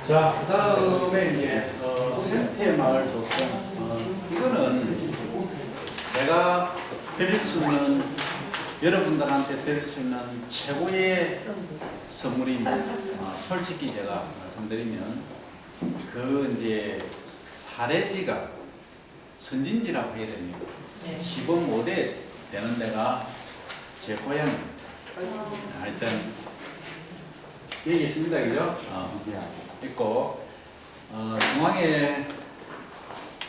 자, 그 다음에 이제 생태마을 조성. 이거는 제가 드릴 수 있는, 여러분들한테 드릴 수 있는 최고의 선물입니다. 솔직히 제가 말씀드리면 그 이제 사례지가 선진지라고 해야 됩니다. 시범 5대 되는 데가 제 고향입니다. 하여튼 여기 있습니다, 그죠? 있고 중앙에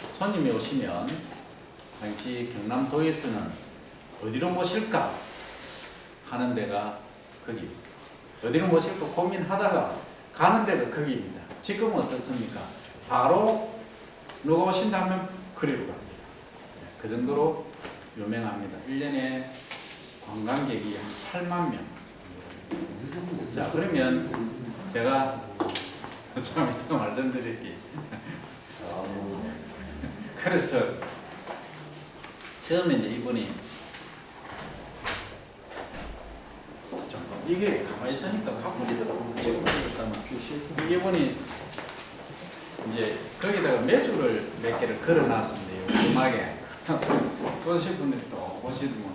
손님이 오시면 당시 경남도에서는 어디로 모실까 하는 데가 거기, 어디로 모실까 고민하다가 가는 데가 거기입니다. 지금은 어떻습니까? 바로 누가 오신다 하면 그리로 갑니다. 그 정도로 유명합니다. 1년에 관광객이 한 8만 명. 자, 그러면 제가 좀 이따 말씀드릴게요. 그래서 처음에 이제 이분이 이게 가만히 있으니까 가꾸리더라고요. 이분이 이제 거기다가 매주를 몇 개를 걸어놨습니다. 음악에. 그러실 분들이 또 보시면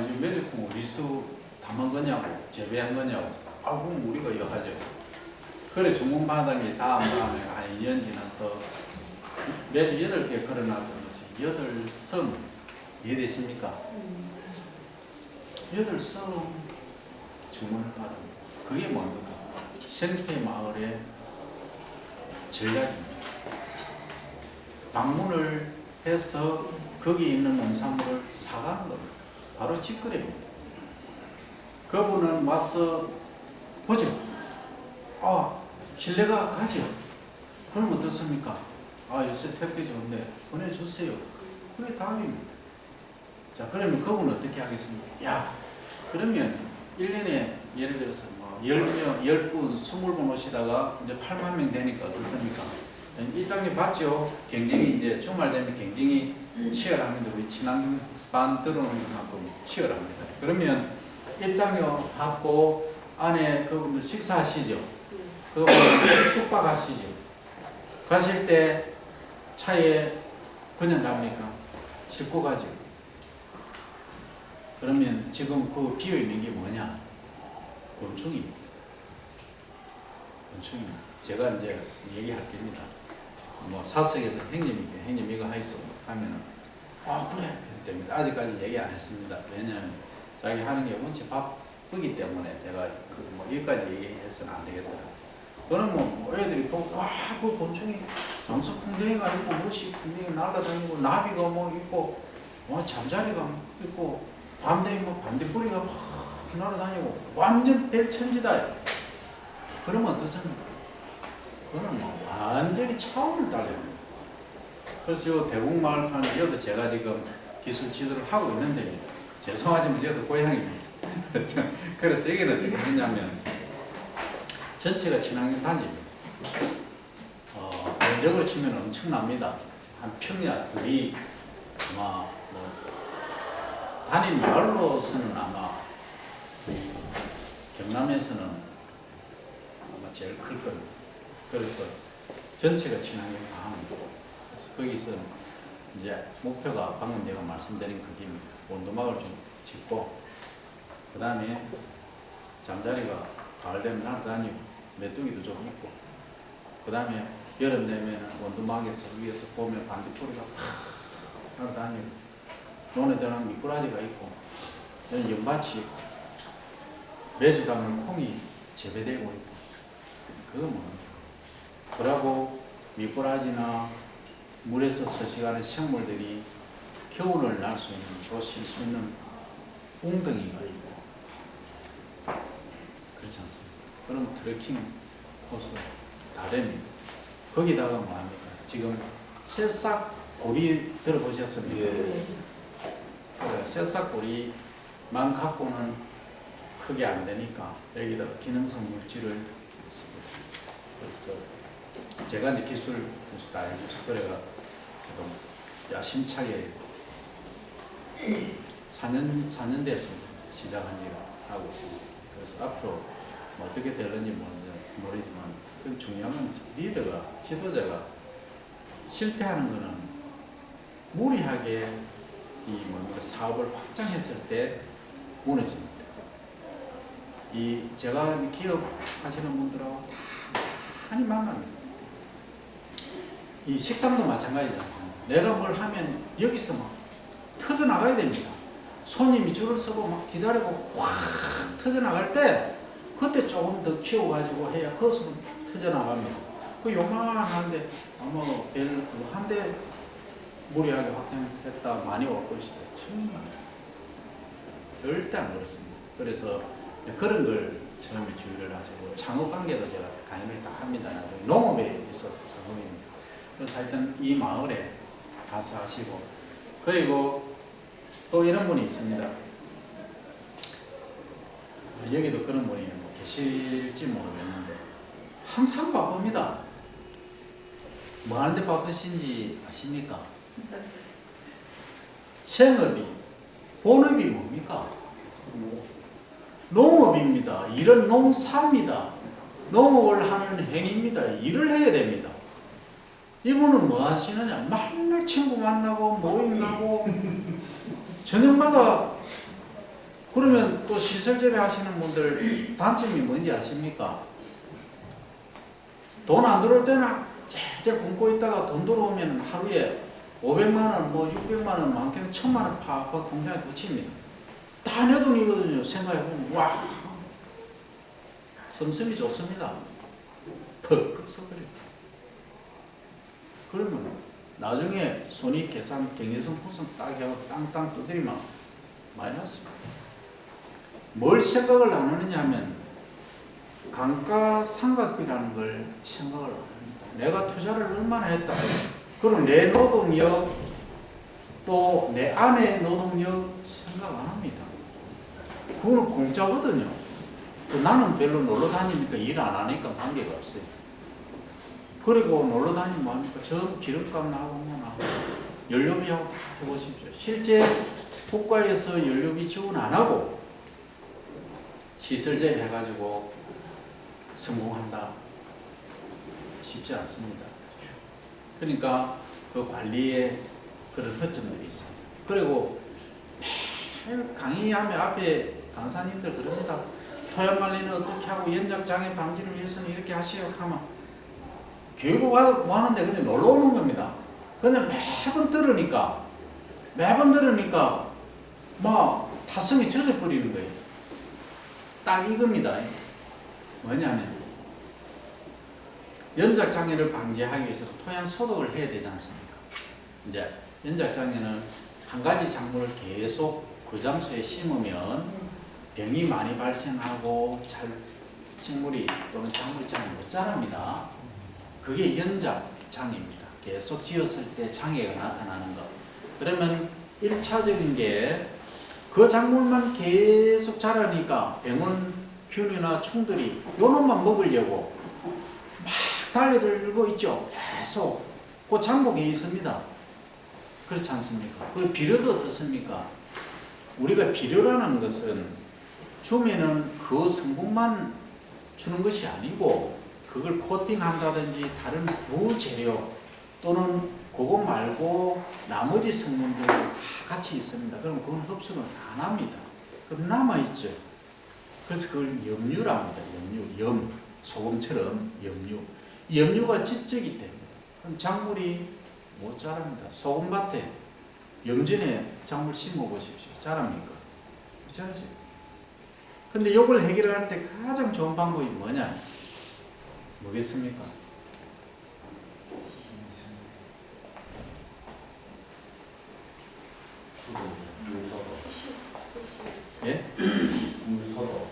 이제 매주콩 어디서 담은 거냐고, 재배한 거냐고. 그럼 우리가 이거 하죠. 그래 주문받은 게 다음 다음에 한 2년 지나서 매주 8개 걸어놨던 것이 8섬 이해되십니까? 8섬 주문을 받은 그게 뭡니까? 생태마을의 전략입니다. 방문을 해서 거기 있는 농산물을 사가는 겁니다. 바로 직거래입니다. 그분은 와서 보죠. 신뢰가 가죠. 그럼 어떻습니까? 요새 택배 좋은데 보내주세요. 그게 답입니다. 자, 그러면 그분은 어떻게 하겠습니까? 그러면 1년에 예를 들어서 10명, 10분, 20분 오시다가 이제 8만 명 되니까 어떻습니까? 일당이 받죠. 경쟁이 이제 주말 되면 경쟁이 치열합니다. 우리 친환경 반 들어오는 만큼 치열합니다. 그러면 입장료 받고 안에 그분들 식사하시죠. 그분들 숙박하시죠. 가실 때 차에 그냥 갑니까? 싣고 가죠. 그러면 지금 그 비어있는 게 뭐냐? 곤충입니다. 곤충입니다. 제가 이제 얘기할 겁니다. 사석에서 형님 이거 하이소 하면은 그래 됩니다. 아직까지 얘기 안 했습니다. 왜냐하면 자기 하는 게 원체 바쁘기 때문에 제가 여기까지 얘기해서는 안 되겠다. 그러면 애들이 보고 그 곤충이 장수풍뎅이가 있고 무엇이 풍뎅이 날아다니고 나비가 있고 잠자리가 있고 밤되면 반딧불이가 막 날아다니고 완전 백천지다. 그러면 어떻습니까? 그거는 완전히 차원을 달려합니다. 그래서 요 대국마을 하는 여도 제가 지금 기술 지도를 하고 있는데 죄송하지만 여도 고향입니다. 그래서 여기는 어떻게 했냐면 전체가 친환경 단지입니다. 면적으로 치면 엄청납니다. 한 평야 둘이 아마 단일 마을로서는 아마 경남에서는 아마 제일 클 겁니다. 그래서 전체가 친환경 강합니다. 그래서 거기서 이제 목표가 방금 제가 말씀드린 그입니다. 원두막을 좀 짓고 그 다음에 잠자리가 가을 되면 날아다니고 메뚜기도 좀 있고 그 다음에 여름 되면 원두막에서 위에서 보면 반딧불이가 팍 날아다니고 논에들은 미꾸라지가 있고 연밭이 있고 매주 담은 콩이 재배되고 있고 그건 뭡니까? 그러고 미꾸라지나 물에서 서식하는 생물들이 겨울을 날 수 있는 또 쉴 수 있는 웅덩이가 있고 그렇지 않습니까? 그럼 트레킹 코스 다 됩니다. 거기다가 뭐합니까? 지금 새싹고리 들어보셨습니까? 예. 새싹고리만 갖고는 크게 안 되니까 여기다 기능성 물질을 쓰고 그래서 제가 이제 기술 다 해주고 그래가 지금 야심차게 4년 됐습니다. 시작한 지가 하고 있습니다. 그래서 앞으로 어떻게 될는지 모르지만 그 중요한 건 리더가, 지도자가 실패하는 거는 무리하게 이 뭡니까 사업을 확장했을 때 무너집니다. 이 제가 기업 하시는 분들하고 다 많이 만납니다. 이 식당도 마찬가지지 않습니까? 내가 뭘 하면 여기서 막 터져 나가야 됩니다. 손님이 줄을 서고 막 기다리고 확 터져 나갈 때 그때 조금 더 키워가지고 해야 거기서 터져 나갑니다. 그 요만한데 아마 별 한대 무리하게 확장했다 많이 올 것이다. 정말 절대 안 그렇습니다. 그래서 그런 걸 처음에 주의를 하시고 창업 관계도 제가 강의를 다 합니다. 나중에 농업에 있어서 창업입니다. 그래서 하여튼 이 마을에 가서 하시고 그리고 또 이런 분이 있습니다. 여기도 그런 분이 뭐 계실지 모르겠는데 항상 바쁩니다. 뭐 하는데 바쁘신지 아십니까? 생업이 본업이 뭡니까? 농업입니다. 일은 농사입니다. 농업을 하는 행위입니다. 일을 해야 됩니다. 이분은 뭐 하시느냐? 맨날 친구 만나고 모임 가고 저녁마다 그러면 또 시설 재배 하시는 분들 단점이 뭔지 아십니까? 돈 안 들어올 때는 째째 굶고 있다가 돈 들어오면 하루에 500만 원, 뭐 600만 원, 많게는 1000만 원 팍팍 공장에 붙입니다. 다 내 돈이거든요. 생각해보면 와 씀씀이 좋습니다. 퍽퍽 썩어요. 그러면 나중에 손익 계산 경제성 분석 딱 하고 땅땅 두드리면 마이너스입니다. 뭘 생각을 안 하느냐 하면 감가상각비라는 걸 생각을 안 합니다. 내가 투자를 얼마나 했다. 그리고 내 노동력 또 내 아내의 노동력 생각 안 합니다. 그건 공짜거든요. 나는 별로 놀러 다니니까 일 안 하니까 관계가 없어요. 그리고 놀러 다니면 뭐합니까? 저 기름값 나오고 뭐 나오고 연료비하고 다 해보십시오. 실제 국가에서 연료비 지원 안 하고 시설재배 해가지고 성공한다. 쉽지 않습니다. 그러니까 그 관리에 그런 허점들이 있습니다. 그리고 매일 강의하면 앞에 강사님들 그럽니다. 토양 관리는 어떻게 하고 연작장애 방지를 위해서는 이렇게 하시오 하면 교육을 하는데 그냥 놀러 오는 겁니다. 그냥 매번 들으니까 막 타성이 젖어버리는 거예요. 딱 이겁니다. 뭐냐면 연작장애를 방지하기 위해서 토양 소독을 해야 되지 않습니까? 이제 연작장애는 한 가지 작물을 계속 그 장소에 심으면 병이 많이 발생하고 식물이 또는 작물이 잘 못 자랍니다. 그게 연작장애입니다. 계속 지었을 때 장애가 나타나는 것. 그러면 1차적인 게 그 작물만 계속 자라니까 병원, 균이나 충들이 요놈만 먹으려고 막 달려들고 있죠. 계속 그 장복에 있습니다. 그렇지 않습니까? 그 비료도 어떻습니까? 우리가 비료라는 것은 주면은 그 성분만 주는 것이 아니고 그걸 코팅한다든지 다른 부재료 또는 그거 말고 나머지 성분들 다 같이 있습니다. 그럼 그건 흡수를 안 합니다. 그럼 남아있죠. 그래서 그걸 염류라고 합니다. 염류, 소금처럼 염류. 염류가 집적이 됩니다. 그럼 작물이 못 자랍니다. 소금밭에 염전에 작물 심어보십시오. 자랍니까? 못 자라죠. 근데 이걸 해결할 때 가장 좋은 방법이 뭐냐? 뭐겠습니까? 예? 물소독.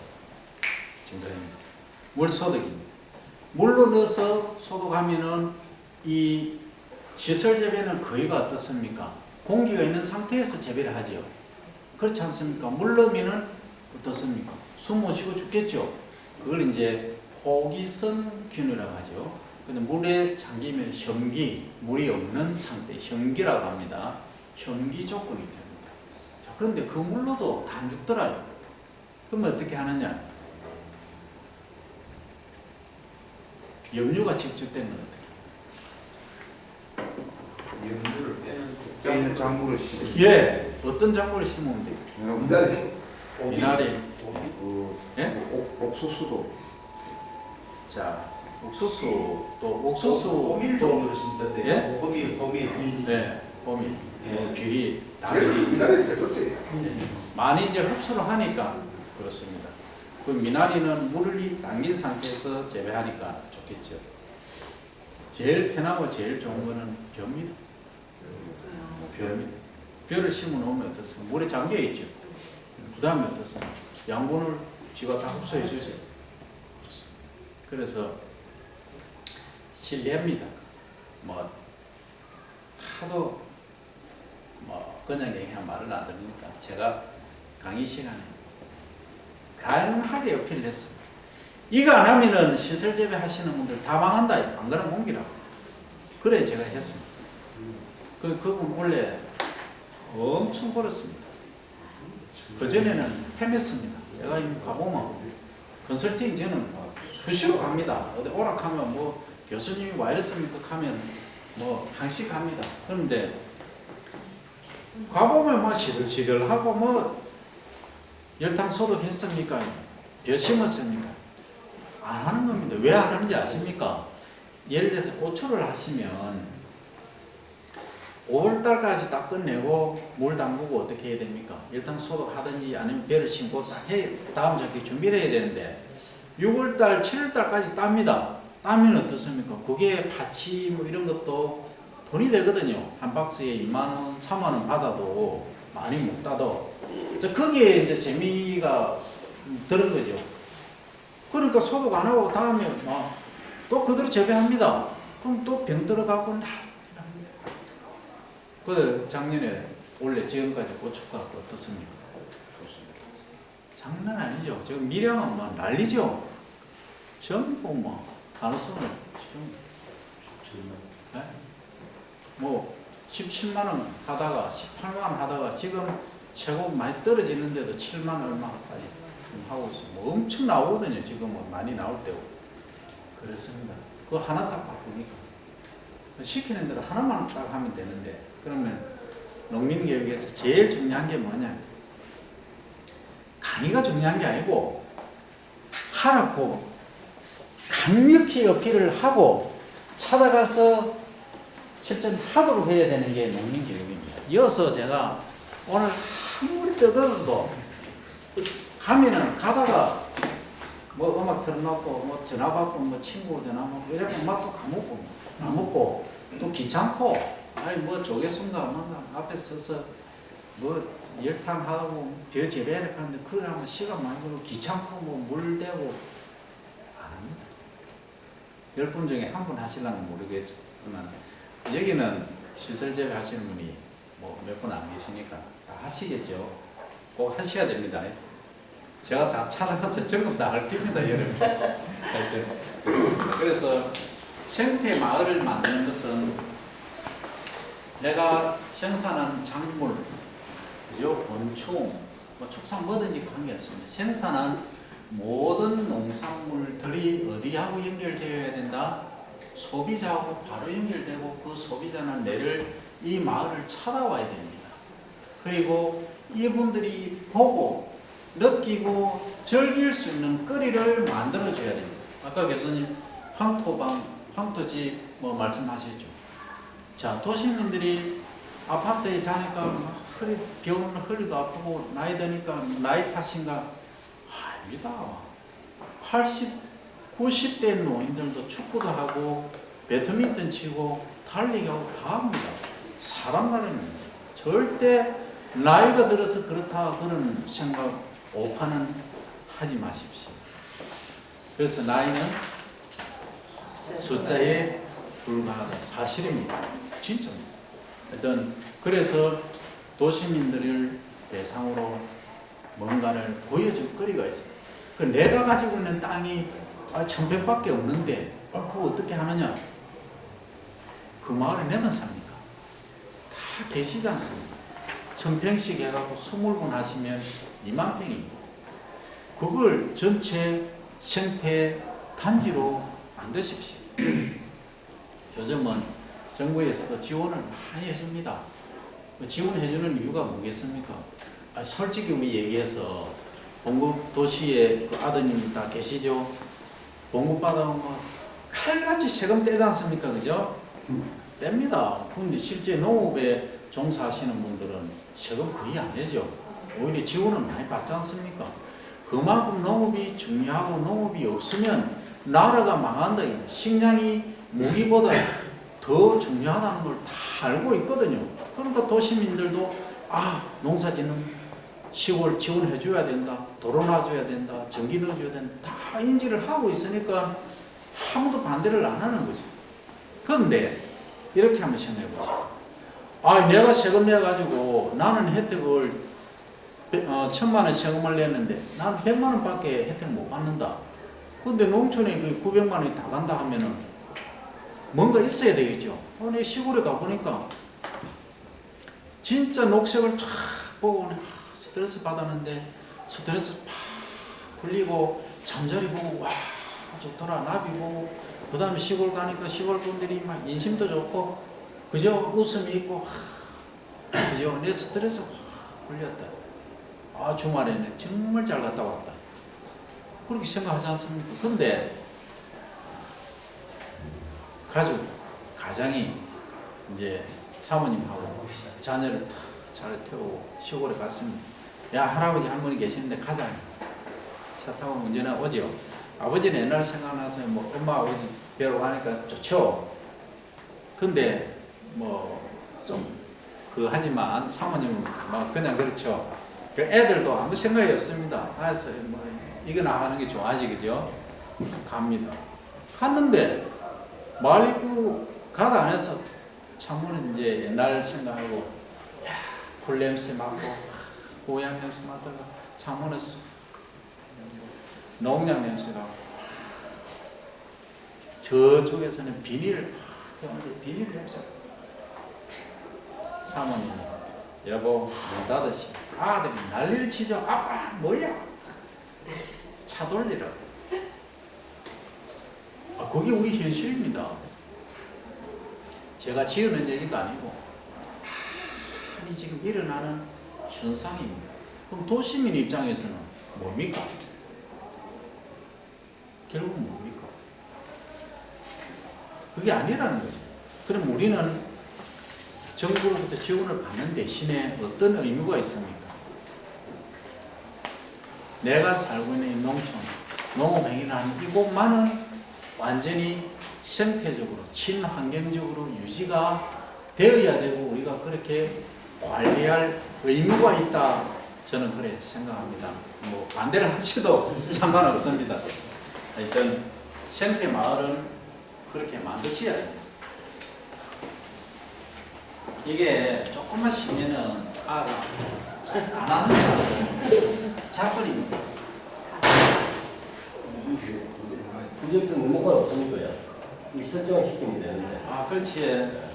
정답입니다. 물소독입니다. 물로 넣어서 소독하면은 이 시설 재배는 거의가 어떻습니까? 공기가 있는 상태에서 재배를 하죠. 그렇지 않습니까? 물 넣으면은 어떻습니까? 숨 못 쉬고 죽겠죠. 그걸 이제 포기성 균이라고 하죠. 근데 물에 잠기면 혐기, 물이 없는 상태, 혐기라고 합니다. 혐기 조건이 됩니다. 자, 그런데 그 물로도 다 안 죽더라요. 그러면 어떻게 하느냐? 염류가 직접된 건 어떻게? 염류를 빼는 작물을 심. 예, 어떤 작물을 심으면 되겠어요? 미나리. 미나리. 그 예? 옥수수도. 자, 옥수수 또 옥수수 호밀 또 종류를 심던데. 예? 호밀. 네, 봄이 뭐 귀리 미나리 제일 좋지. 많이 이제 흡수를 하니까 그렇습니다. 그 미나리는 물을 담긴 상태에서 재배하니까 좋겠죠. 제일 편하고 제일 좋은 거는 벼입니다. 벼입니다. 벼를 심어 놓으면 어떻습니까? 물에 잠겨 있죠. 그 다음에 어떻습니까? 양분을 쥐가 다 흡수해 주죠. 그래서 실례합니다. 뭐 하도 뭐 그냥 얘기한 말을 안 들으니까 제가 강의 시간에 강하게 어필을 했습니다. 이거 안 하면은 시설 재배 하시는 분들 다 망한다. 안 그러면 옮기라고. 그래 제가 했습니다. 그분 원래 엄청 벌었습니다. 그전에는 헤맸습니다. 제가 이미 가보면 컨설팅 저는 뭐 수시로 갑니다. 어디 오락하면 뭐 교수님이 와 이랬습니까? 하면 뭐 항시 갑니다. 그런데 가보면 뭐 시들시들하고 뭐 열탕 소독했습니까? 벼 심었습니까? 안 하는 겁니다. 왜 안 하는지 아십니까? 예를 들어서 고추를 하시면 5월달까지 딱 끝내고 물 담그고 어떻게 해야 됩니까? 열탕 소독하든지 아니면 벼를 심고 딱 다음 작기 준비를 해야 되는데 6월달, 7월달까지 땁니다. 따면 어떻습니까? 그게 파치 뭐 이런 것도 돈이 되거든요. 한 박스에 2만원, 3만원 받아도 많이 못 따도 거기에 이제 재미가 드는 거죠. 그러니까 소독 안 하고 다음에 막 또 그대로 재배합니다. 그럼 또 병 들어가고 그 작년에 원래 지금까지 고추가 어떻습니까? 장난 아니죠. 지금 밀양은 뭐 난리죠. 전부 뭐 단호성을 지금 네? 뭐 17만 원 하다가 18만 원 하다가 지금 최고 많이 떨어지는데도 7만 얼마까지 하고 있어요. 뭐 엄청 나오거든요. 지금 뭐 많이 나올 때고. 그렇습니다. 그거 하나 딱 바꾸니까 시키는 대로 하나만 딱 하면 되는데 그러면 농민교육에서 제일 중요한 게 뭐냐? 강의가 중요한 게 아니고 하라고 강력히 어필을 하고 찾아가서 실천하도록 해야 되는 게 농민교육입니다. 이어서 제가 오늘 아무리 떠들어도 가면은 가다가 뭐 음악 틀어놓고 뭐 전화 받고 뭐 친구 전화 받고 이러면 음악도 까먹고 안 먹고 또 귀찮고 아이 뭐 조개순가 뭔가 앞에 서서 뭐 열탕하고 벼 재배를 하는데 그걸 하면 시간 많이 걸고 귀찮고 뭐 물 대고 안 합니다. 10분 중에 한 분 하시려면 모르겠지만 여기는 시설 재배 하시는 분이 뭐 몇 분 안 계시니까 다 하시겠죠. 꼭 하셔야 됩니다. 제가 다 찾아가서 점검 다 할 겁니다, 여러분. 하여튼 그렇습니다. 그래서 생태 마을을 만드는 것은 내가 생산한 작물, 그죠? 곤충, 뭐 축산 뭐든지 관계없습니다. 생산한 모든 농산물들이 어디하고 연결되어야 된다? 소비자하고 바로 연결되고 그 소비자는 내를 이 마을을 찾아와야 됩니다. 그리고 이분들이 보고 느끼고 즐길 수 있는 거리를 만들어줘야 됩니다. 아까 교수님 황토방, 황토집 뭐 말씀하셨죠. 자, 도시민들이 아파트에 자니까 비 오는 허리도 아프고 나이 드니까 나이 탓인가? 아닙니다. 80, 90대 노인들도 축구도 하고 배드민턴 치고 달리기 하고 다 합니다. 사람 나름입니다. 절대 나이가 들어서 그렇다 그런 생각 오판은 하지 마십시오. 그래서 나이는 숫자에 불과하다. 사실입니다. 진짜입니다. 하여튼 그래서 도시민들을 대상으로 뭔가를 보여줄 거리가 있어요. 그 내가 가지고 있는 땅이 1000평밖에 없는데 그거 어떻게 하느냐? 그 마을에 내만 삽니까? 다 계시지 않습니까? 1000평씩 해갖고 20분 하시면 2만 평입니다. 그걸 전체 생태 단지로 만드십시오. 요즘은 정부에서도 지원을 많이 해줍니다. 지원해주는 이유가 뭐겠습니까? 솔직히 우리 얘기해서 봉급도시에 그 아드님 다 계시죠? 봉급받아온 거 칼같이 세금 떼지 않습니까? 그죠? 뗍니다. 그런데 실제 농업에 종사하시는 분들은 세금 거의 안 내죠. 오히려 지원을 많이 받지 않습니까? 그만큼 농업이 중요하고 농업이 없으면 나라가 망한다. 식량이 무기보다 더 중요하다는 걸 다 알고 있거든요. 그러니까 도시민들도 농사 짓는 시골 지원해 줘야 된다. 도로 놔줘야 된다. 전기 넣어줘야 된다. 다 인지를 하고 있으니까 아무도 반대를 안 하는 거죠. 그런데 이렇게 한번 생각해 보세요. 내가 세금 내가지고 나는 혜택을 1,000만 원 세금을 냈는데 나는 100만 원밖에 혜택 못 받는다. 근데 농촌에 그 900만 원이 다 간다 하면은 뭔가 있어야 되겠죠. 내 시골에 가보니까 진짜 녹색을 쫙 보고 스트레스 받았는데 스트레스 팍 풀리고 잠자리 보고 와 좋더라. 나비 보고 그 다음에 시골 가니까 시골 분들이 막 인심도 좋고 그저 웃음이 있고 그저 내 스트레스 확 풀렸다. 주말에는 정말 잘 갔다 왔다. 그렇게 생각하지 않습니까? 근데 가장이 이제 사모님하고 자녀를 다 잘 태우고 시골에 갔습니다. 야, 할아버지 할머니 계시는데 가자. 차 타고 운전해 오죠. 아버지는 옛날 생각나서 뭐 엄마 아버지 뵈러 가니까 좋죠. 근데 뭐 좀 하지만 사모님은 막 그냥 그렇죠. 그 애들도 아무 생각이 없습니다. 알았어요. 뭐 이거 나가는 게 좋아하지, 그죠? 갑니다. 갔는데 마을 입구 각 안에서 창문은 이제 옛날 생각하고 풀 냄새 맡고 고향 냄새 맡다가 창문에서 농약 냄새가 저쪽에서는 비닐 냄새. 사모님이 여보 문 닫으시. 아들이 난리를 치죠. 아빠 뭐야? 차 돌리라. 그게 우리 현실입니다. 제가 지어낸 얘기도 아니고 많이 지금 일어나는 현상입니다. 그럼 도시민 입장에서는 뭡니까? 결국은 뭡니까? 그게 아니라는 거죠. 그럼 우리는 정부로부터 지원을 받는 대신에 어떤 의무가 있습니까? 내가 살고 있는 농촌, 농업행위를 하는 이곳만은 완전히 생태적으로, 친환경적으로 유지가 되어야 되고 우리가 그렇게 관리할 의무가 있다. 저는 그래 생각합니다. 뭐 반대를 하셔도 상관없습니다. 일단 생태 마을은 그렇게 만드셔야 됩니다. 이게 조금만 쉬면은 안 하는 거예요. 자꾸입니다. 그제부터 넘어가 없으니까요. 이 설정을 시키면 되는데. 그렇지.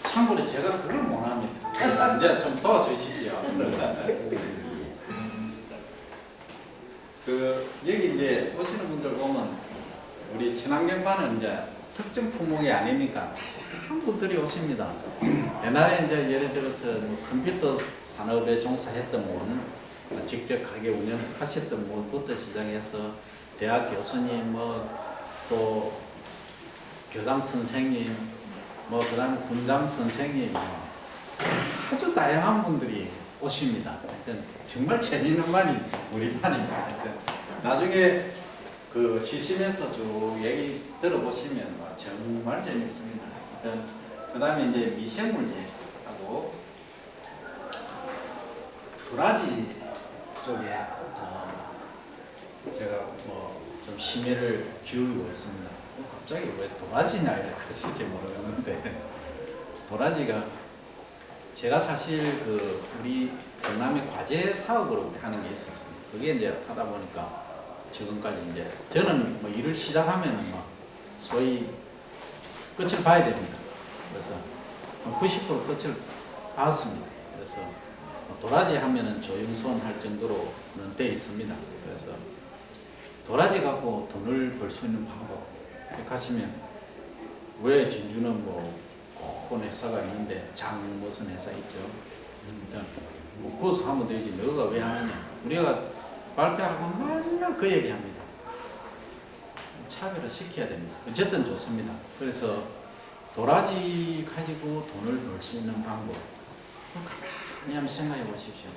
참고로 제가 그걸 못합니다. 이제 좀 도와주시죠. 여기 이제 오시는 분들 보면 우리 친환경반은 이제 특정 품목이 아니니까 다양한 분들이 오십니다. 옛날에 이제 예를 들어서 뭐 컴퓨터 산업에 종사했던 분, 직접 가게 운영하셨던 분부터 시작해서 대학 교수님, 또 교장 선생님, 그다음에 군장 선생님, 아주 다양한 분들이 오십니다. 정말 재미있는 반이 우리 반입니다. 나중에 시심에서 쭉 얘기 들어보시면 정말 재밌습니다. 그다음에 이제 미생물제하고 도라지 쪽에 제가 좀 심혈을 기울이고 있습니다. 갑자기 왜 도라지냐 이렇게 하실지 모르겠는데 도라지가 제가 사실 우리 경남의 과제 사업으로 하는 게 있었습니다. 그게 이제 하다 보니까 지금까지 이제 저는 일을 시작하면은 소위 끝을 봐야 됩니다. 그래서 90% 끝을 봤습니다. 그래서 도라지 하면은 조영선 할 정도로는 돼 있습니다. 그래서 도라지 갖고 돈을 벌 수 있는 방법 가시면 왜 진주는 뭐 큰 회사가 있는데 장 무슨 회사 있죠. 일단 뭐 거기서 하면 되지. 너가 왜 하느냐. 우리가 발표하고 맨날 그 얘기합니다. 차별을 시켜야 됩니다. 어쨌든 좋습니다. 그래서 도라지 가지고 돈을 벌 수 있는 방법. 가만히 한번 생각해 보십시오.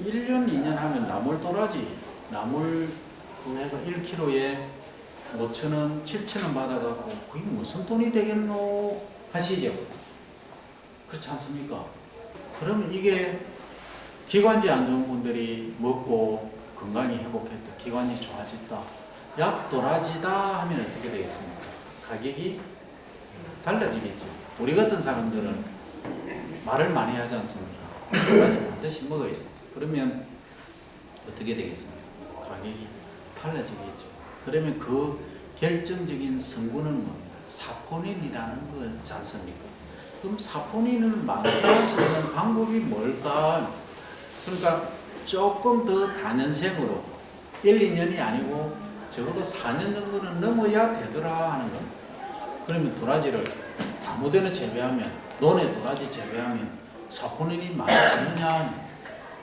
1년, 2년 하면 나물 도라지, 나물 그 해가 1kg에 5,000원, 7,000원 받아가고 그게 무슨 돈이 되겠노 하시죠. 그렇지 않습니까? 그러면 이게 기관지 안 좋은 분들이 먹고 건강이 회복했다, 기관지 좋아졌다, 약 도라지다 하면 어떻게 되겠습니까? 가격이 달라지겠죠. 우리 같은 사람들은 말을 많이 하지 않습니까? 도라지 반드시 먹어야 돼요. 그러면 어떻게 되겠습니까? 가격이 달라지겠죠. 그러면 그 결정적인 성분은 뭡니까? 사포닌이라는 거지 않습니까? 그럼 사포닌을 만들어낼 수 있는 방법이 뭘까? 그러니까 조금 더 단연생으로 1, 2년이 아니고 적어도 4년 정도는 넘어야 되더라 하는 거예요. 그러면 도라지를 아무데나 재배하면, 논에 도라지 재배하면 사포닌이 많아지느냐?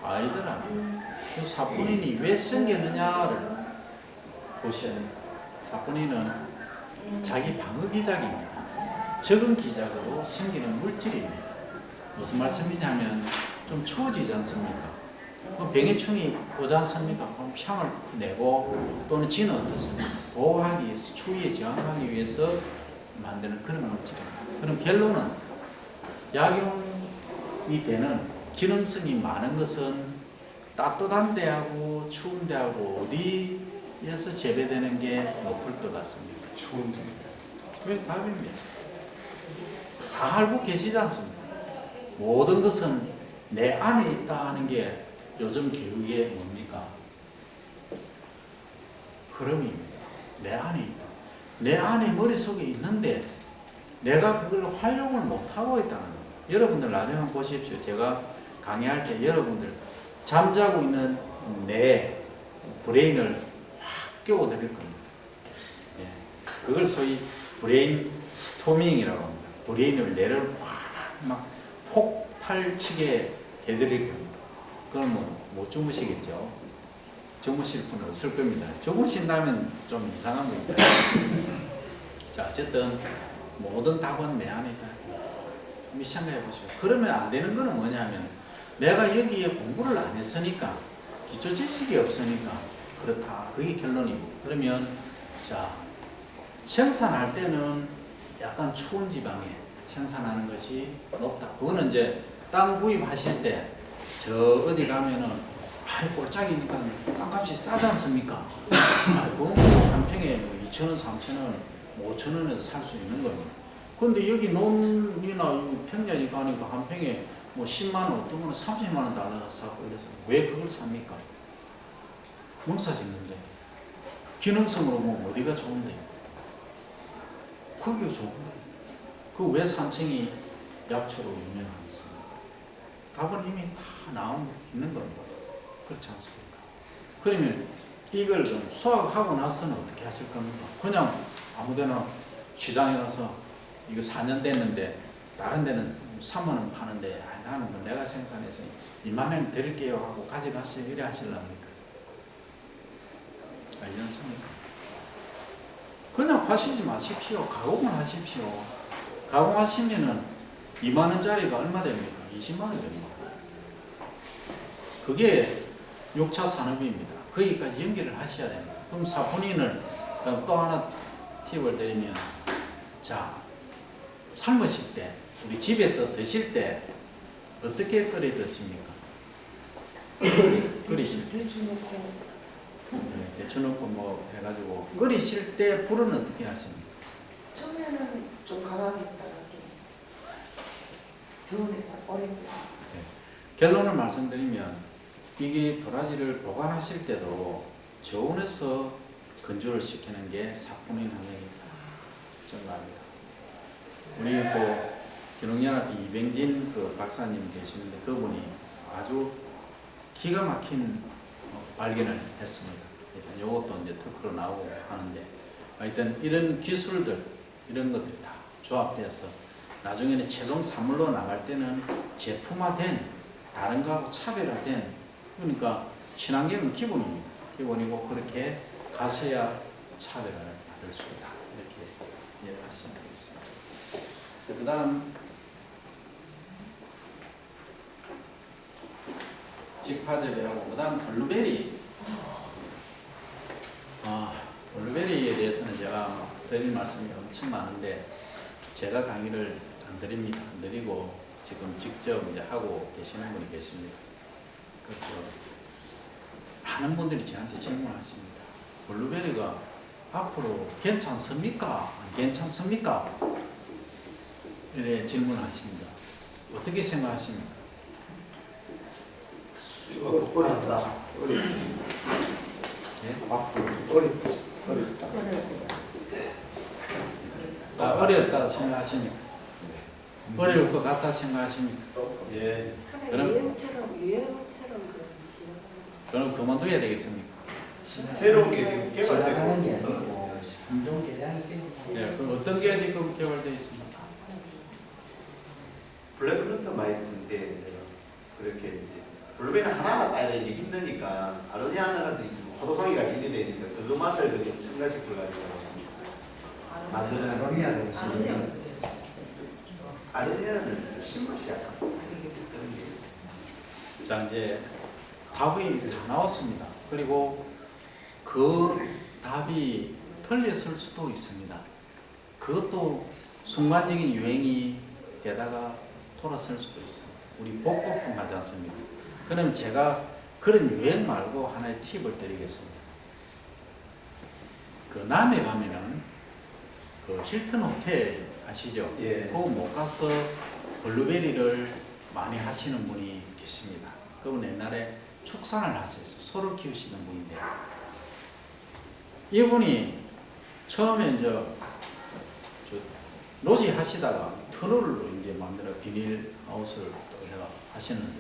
아니더라. 그 사포닌이 왜 생겼느냐를 보셔야 돼요. 사포닌은 자기 방어 기작입니다. 적은 기작으로 생기는 물질입니다. 무슨 말씀이냐면 좀 추워지지 않습니까? 그럼 병해충이 오지 않습니까? 그럼 향을 내고 또는 쥐는 어떻습니까? 보호하기 위해서, 추위에 저항하기 위해서 만드는 그런 물질입니다. 그럼 결론은 약용이 되는 기능성이 많은 것은 따뜻한 데하고 추운 데하고 어디에서 재배되는 게 높을 것 같습니다. 추운데. 왜 답입니다. 다 알고 계시지 않습니까? 모든 것은 내 안에 있다 하는 게 요즘 교육의 뭡니까? 흐름입니다. 내 안에 있다. 내 안에 머릿속에 있는데 내가 그걸 활용을 못하고 있다는 거예요. 여러분들 나중에 한번 보십시오. 제가 강의할 때 여러분들 잠자고 있는 내 브레인을 확 깨워드릴 겁니다. 예. 그걸 소위 브레인 스토밍이라고 합니다. 브레인을 뇌를 확 막 폭발치게 해드릴 겁니다. 그건 못 주무시겠죠. 주무실 분은 없을 겁니다. 주무신다면 좀 이상한 거 있죠. 자, 어쨌든 모든 답은 내 안에 있다. 한번 생각해 보시죠. 그러면 안 되는 거는 뭐냐면 내가 여기에 공부를 안 했으니까, 기초 지식이 없으니까 그렇다. 그게 결론입니다. 그러면 자, 생산할 때는 약간 추운 지방에 생산하는 것이 높다. 그거는 이제 땅 구입하실 때 저 어디 가면은 꼴짝이니까 땅값이 싸지 않습니까? 그건 한 평에 뭐 2,000원, 3,000원, 5,000원에서 살 수 있는 겁니다. 근데 여기 논이나 평야지 가니까 한 평에 뭐 10만 원, 어떤 거는 30만 원 달러서 사고 이래서 왜 그걸 삽니까? 농사 짓는데 기능성으로 보면 어디가 좋은데? 그게 좋은 거예요. 그 왜 산청이 약초로 유명하겠습니까? 답은 이미 다 나와 있는 겁니다. 그렇지 않습니까? 그러면 이걸 수확하고 나서는 어떻게 하실 겁니까? 그냥 아무데나 시장에 가서 이거 4년 됐는데 다른 데는 3만 원 파는데 나는 뭐 내가 생산해서 2만 원 드릴게요 하고 가져가시면 이래 하실랍니까? 알지 않습니까? 그냥 파시지 마십시오. 가공을 하십시오. 가공하시면은 2만 원짜리가 얼마 됩니까? 20만 원 됩니다. 그게 6차 산업입니다. 거기까지 연결을 하셔야 됩니다. 그럼 사포닌을 또 하나 팁을 드리면, 자, 삶으실 때, 우리 집에서 드실 때 어떻게 끓여 드십니까? 끓이실 때. 대추 넣고. 네, 대추 넣고 뭐 해가지고 끓이실 때 불은 어떻게 하십니까? 처음에는 좀 강하게 있다가 저온에서 오래. 결론을 말씀드리면 이게 도라지를 보관하실 때도 저온에서 건조를 시키는 게 사포닌 함량이 증가합니다. 우리 그 기농연합 이병진 그 박사님 계시는데 그분이 아주 기가 막힌 발견을 했습니다. 일단 이것도 이제 특허로 나오고 하는데 하여튼 이런 기술들, 이런 것들이 다 조합돼서 나중에는 최종 산물로 나갈 때는 제품화된, 다른 거하고 차별화된, 그러니까 친환경은 기본입니다. 기본이고 그렇게 가서야 차별화를 받을 수 있다. 이렇게 이해를 하시면 되겠습니다. 그 다음 직파접이하고 그 다음 블루베리. 블루베리에 대해서는 제가 드릴 말씀이 엄청 많은데 제가 강의를 안 드립니다. 안 드리고 지금 직접 이제 하고 계시는 분이 계십니다. 그래서 많은 분들이 저한테 질문하십니다. 블루베리가 앞으로 괜찮습니까? 안 괜찮습니까? 이렇게 질문하십니다. 어떻게 생각하십니까? 어렵다. 예? 어렵다. 어렵다 생각하십니까? 어려울 것 같다 생각하십니까? 예. 그럼- 유행처럼 그럼 그만둬야 되겠습니까? 새로운 게 지금 개발되고 게 아니고 감정 대량이 예, 그럼 어떤 게 지금 개발되어 있습니까? 블랙런터 많이 쓸때 그렇게 이제 블루베리 하나하나 따야 되기 힘드니까 아로니아 하나 같은 포도송이가 기대되니까 그 맛을 그냥 첨가시켜가지고 만드는 아로니아를 아로니아는 신맛이 약간 그런 게 자, 이제 답이 다 나왔습니다. 그리고 그 답이 틀렸을 수도 있습니다. 그것도 순간적인 유행이 되다가 돌아설 수도 있습니다. 우리 복고풍 하지 않습니까? 그럼 제가 그런 유행 말고 하나의 팁을 드리겠습니다. 그 남해 가면은 그 힐튼 호텔 아시죠? 예. 그거 못 가서 블루베리를 많이 하시는 분이 계십니다. 그분 옛날에 축산을 하셨어요. 소를 키우시는 분인데 이분이 처음에 이제 노지 하시다가 터널로 이제 만들어 비닐 하우스를 또 해가 하셨는데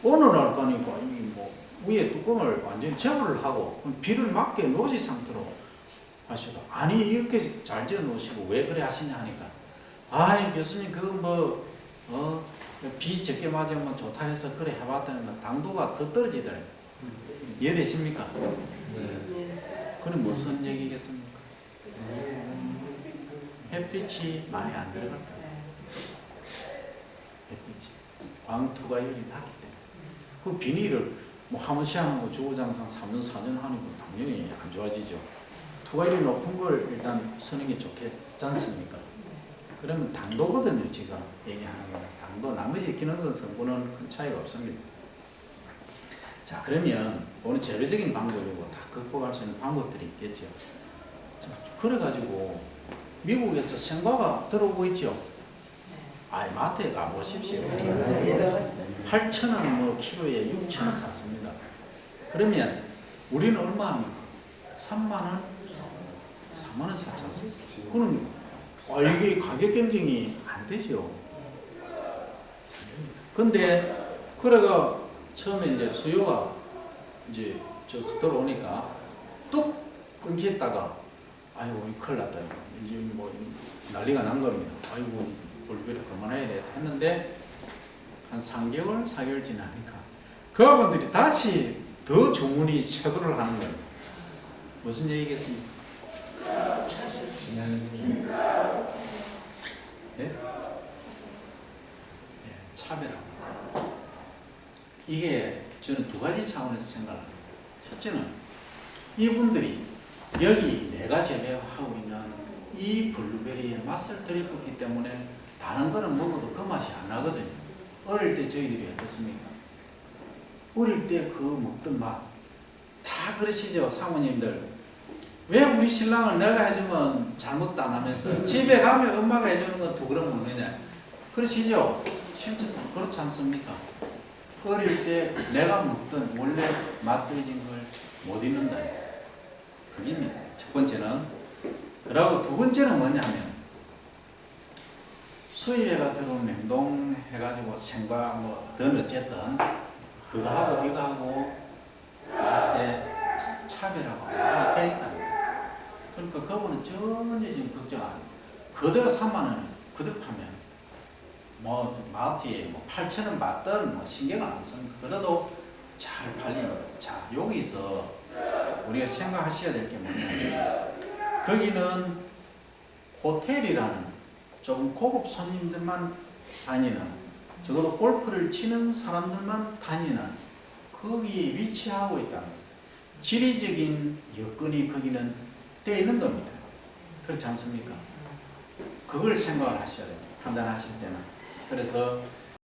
어느 날 가니까 이 뭐 위에 뚜껑을 완전히 제거를 하고 비를 맞게 노지 상태로 하시다. 아니 이렇게 잘 지어 놓으시고 왜 그래 하시냐 하니까 아이 교수님 그거 비 적게 맞으면 좋다 해서 그래 해봤더니 당도가 더 떨어지더래요. 이해되십니까? 그럼 무슨 얘기겠습니까? 햇빛이 많이 안 들어갈 거예요. 햇빛이 광투과율이 낮기 때문에 그 비닐을 뭐 하무시하는 거 주구장창 3년 4년 하는 건 당연히 안 좋아지죠. 투과율이 높은 걸 일단 쓰는 게 좋겠지 않습니까? 그러면 당도거든요. 제가 얘기하는 거는 당도. 나머지 기능성 성분은 큰 차이가 없습니다. 자, 그러면 오늘 재배적인 방법이고 다 극복할 수 있는 방법들이 있겠죠. 자, 그래가지고 미국에서 생과가 들어오고 있죠. 아이 마트에 가보십시오. 8,000원 뭐 키로에 6,000원 샀습니다. 그러면 우리는 얼마 합니까? 3만원? 4만원 샀지 않습니까? 그럼 이게 가격 경쟁이 안 되죠. 근데 그래가 처음에 이제 수요가 이제 들어오니까 뚝 끊겼다가 아이고 큰일 났다. 이제 뭐 난리가 난 겁니다. 아이고 블루베리 그만해야 돼 했는데 한 3개월, 4개월 지나니까 그분들이 다시 더 주문이 쇄도를 하는 거예요. 무슨 얘기겠습니까? 예? 예, 차별합니다. 이게 저는 두 가지 차원에서 생각합니다. 첫째는 이분들이 여기 내가 재배하고 있는 이 블루베리의 맛을 들이붓기 때문에 다른 거는 먹어도 그 맛이 안 나거든요. 어릴 때 저희들이 어떻습니까? 어릴 때 그 먹던 맛 다 그러시죠, 사모님들. 왜 우리 신랑은 내가 해주면 잘 먹다 안 하면서 집에 가면 엄마가 해주는 건 두 그릇 먹느냐? 그러시죠? 실제 그렇지 않습니까? 어릴 때 내가 먹던 원래 맛들어진 걸 못 잊는다. 그게입니다. 첫 번째는. 그리고 두 번째는 뭐냐면 수입해가 들어온 냉동해가지고 생과 뭐든 어쨌든 그거하고 이거하고 맛의 차별하고 되니까 그러니까 그분은 전혀 지금 걱정 안 해요. 그대로 3만 원 그대로 파면 뭐 마트에 뭐 8,000원 받든 뭐 신경을 안 씁니다. 그래도 잘 팔립니다. 자, 여기서 우리가 생각하셔야 될 게 뭐냐면 거기는 호텔이라는 조금 고급 손님들만 다니는, 적어도 골프를 치는 사람들만 다니는 거기에 위치하고 있다는 거예요. 지리적인 여건이 거기는 되어 있는 겁니다. 그렇지 않습니까? 그걸 생각을 하셔야 됩니다. 판단하실 때는. 그래서